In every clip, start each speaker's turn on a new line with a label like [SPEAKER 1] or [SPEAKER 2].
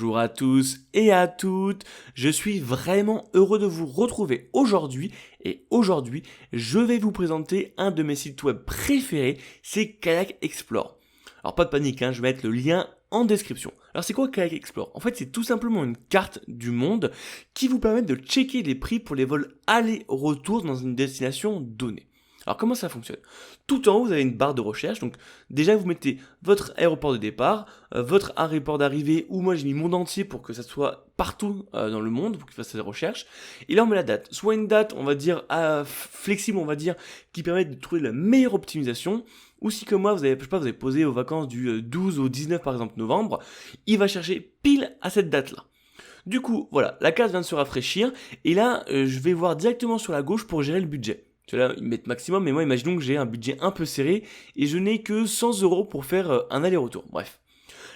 [SPEAKER 1] Bonjour à tous et à toutes, je suis vraiment heureux de vous retrouver aujourd'hui et aujourd'hui je vais vous présenter un de mes sites web préférés, c'est Kayak Explore. Alors pas de panique, je vais mettre le lien en description. Alors c'est quoi Kayak Explore? En fait c'est tout simplement une carte du monde qui vous permet de checker les prix pour les vols aller-retour dans une destination donnée. Alors comment ça fonctionne? Tout en haut, vous avez une barre de recherche. Donc déjà, vous mettez votre aéroport de départ, votre aéroport d'arrivée, ou moi j'ai mis monde entier pour que ça soit partout dans le monde, pour qu'il fasse cette recherche. Et là, on met la date. Soit une date, on va dire, flexible, on va dire, qui permet de trouver la meilleure optimisation. Ou si comme moi, vous avez, je sais pas, vous avez posé aux vacances du 12 au 19 par exemple novembre, il va chercher pile à cette date-là. Du coup, voilà, la case vient de se rafraîchir. Et là, je vais voir directement sur la gauche pour gérer le budget. Là, ils mettent maximum, mais moi, imaginons que j'ai un budget un peu serré et je n'ai que 100 € pour faire un aller-retour. Bref.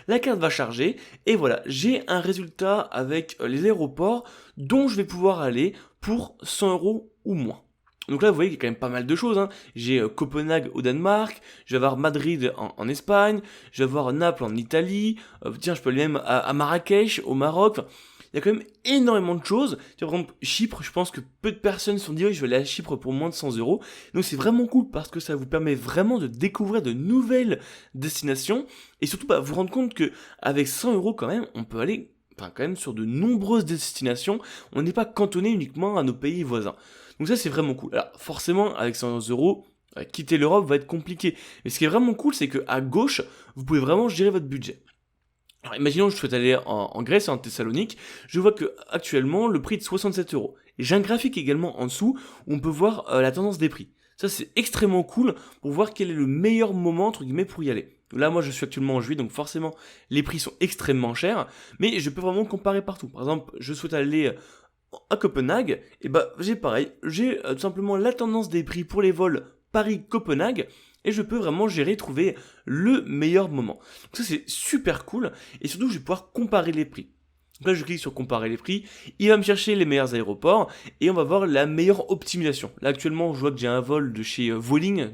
[SPEAKER 1] La carte va charger et voilà, j'ai un résultat avec les aéroports dont je vais pouvoir aller pour 100 € ou moins. Donc là, vous voyez qu'il y a quand même pas mal de choses. J'ai Copenhague au Danemark, je vais avoir Madrid en Espagne, je vais avoir Naples en Italie, tiens, je peux aller même à Marrakech, au Maroc. Enfin, il y a quand même énormément de choses. Par exemple, Chypre, je pense que peu de personnes se sont dit oui, je vais aller à Chypre pour moins de 100 €. Donc c'est vraiment cool parce que ça vous permet vraiment de découvrir de nouvelles destinations et surtout vous rendre compte que avec 100 € quand même, on peut aller quand même sur de nombreuses destinations. On n'est pas cantonné uniquement à nos pays voisins. Donc ça c'est vraiment cool. Alors forcément avec 100 €, quitter l'Europe va être compliqué. Mais ce qui est vraiment cool, c'est qu'à gauche, vous pouvez vraiment gérer votre budget. Alors imaginons que je souhaite aller en Grèce, en Thessalonique, je vois que actuellement le prix est de 67 €. Et j'ai un graphique également en dessous où on peut voir la tendance des prix. Ça c'est extrêmement cool pour voir quel est le meilleur moment entre guillemets pour y aller. Là moi je suis actuellement en juillet donc forcément les prix sont extrêmement chers, mais je peux vraiment comparer partout. Par exemple je souhaite aller à Copenhague, et j'ai pareil, j'ai tout simplement la tendance des prix pour les vols Paris-Copenhague, et je peux vraiment trouver le meilleur moment. Donc ça c'est super cool, et surtout je vais pouvoir comparer les prix. Donc là je clique sur comparer les prix, il va me chercher les meilleurs aéroports, et on va voir la meilleure optimisation. Là actuellement je vois que j'ai un vol de chez Vueling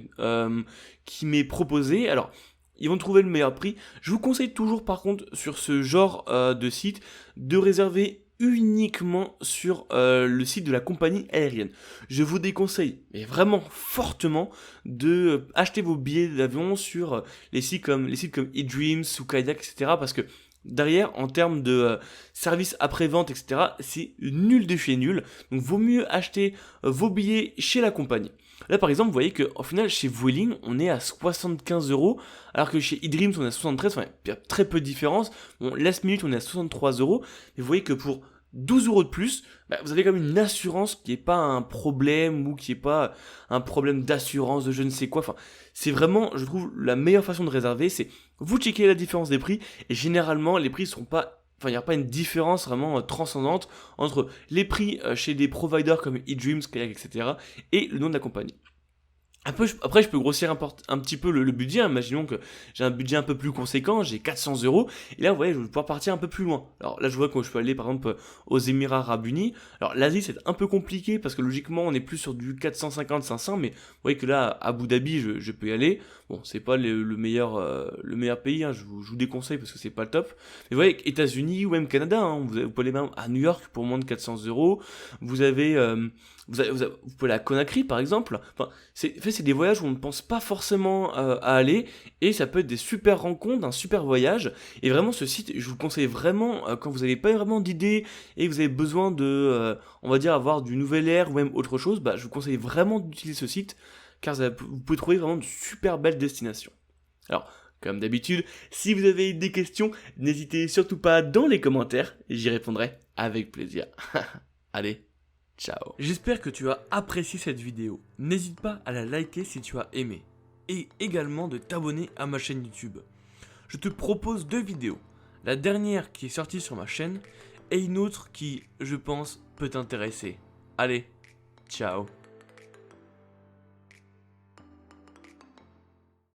[SPEAKER 1] qui m'est proposé, alors ils vont trouver le meilleur prix. Je vous conseille toujours par contre sur ce genre de site de réserver uniquement sur le site de la compagnie aérienne. Je vous déconseille, mais vraiment fortement, de acheter vos billets d'avion sur les sites comme eDreams ou Kayak, etc. Parce que derrière, en termes de service après-vente, etc., c'est nul de chez nul. Donc vaut mieux acheter vos billets chez la compagnie. Là par exemple, vous voyez qu'au final chez Vueling, on est à 75 €, alors que chez eDreams on est à 73, enfin, il y a très peu de différence. Bon, last minute on est à 63 €, mais vous voyez que pour 12 € de plus, vous avez quand même une assurance qui n'est pas un problème ou qui n'est pas un problème d'assurance de je ne sais quoi. Enfin, c'est vraiment, je trouve, la meilleure façon de réserver, c'est vous checkez la différence des prix et généralement les prix seront pas, enfin il n'y a pas une différence vraiment transcendante entre les prix chez des providers comme eDreams, Kayak, etc. et le nom de la compagnie. Après, je peux grossir un petit peu le budget. Imaginons que j'ai un budget un peu plus conséquent, j'ai 400 €. Et là, vous voyez, je vais pouvoir partir un peu plus loin. Alors là, je vois que je peux aller, par exemple, aux Émirats Arabes Unis. Alors l'Asie, c'est un peu compliqué parce que logiquement, on est plus sur du 450-500. Mais vous voyez que là, à Abu Dhabi, je peux y aller. Bon, c'est pas le meilleur pays. Je vous déconseille parce que c'est pas le top. Mais vous voyez, États-Unis ou même Canada, vous pouvez aller même à New York pour moins de 400 €. Vous avez... vous pouvez aller à Conakry par exemple. Enfin, c'est des voyages où on ne pense pas forcément à aller et ça peut être des super rencontres, un super voyage. Et vraiment ce site, je vous le conseille vraiment quand vous n'avez pas vraiment d'idées et que vous avez besoin de, on va dire, avoir du nouvel air ou même autre chose, je vous conseille vraiment d'utiliser ce site car vous pouvez trouver vraiment de super belles destinations. Alors, comme d'habitude, si vous avez des questions, n'hésitez surtout pas dans les commentaires, j'y répondrai avec plaisir. Allez, ciao. J'espère que tu as apprécié cette vidéo. N'hésite pas à la liker si tu as aimé. Et également de t'abonner à ma chaîne YouTube. Je te propose 2 vidéos. La dernière qui est sortie sur ma chaîne et une autre qui, je pense, peut t'intéresser. Allez, ciao.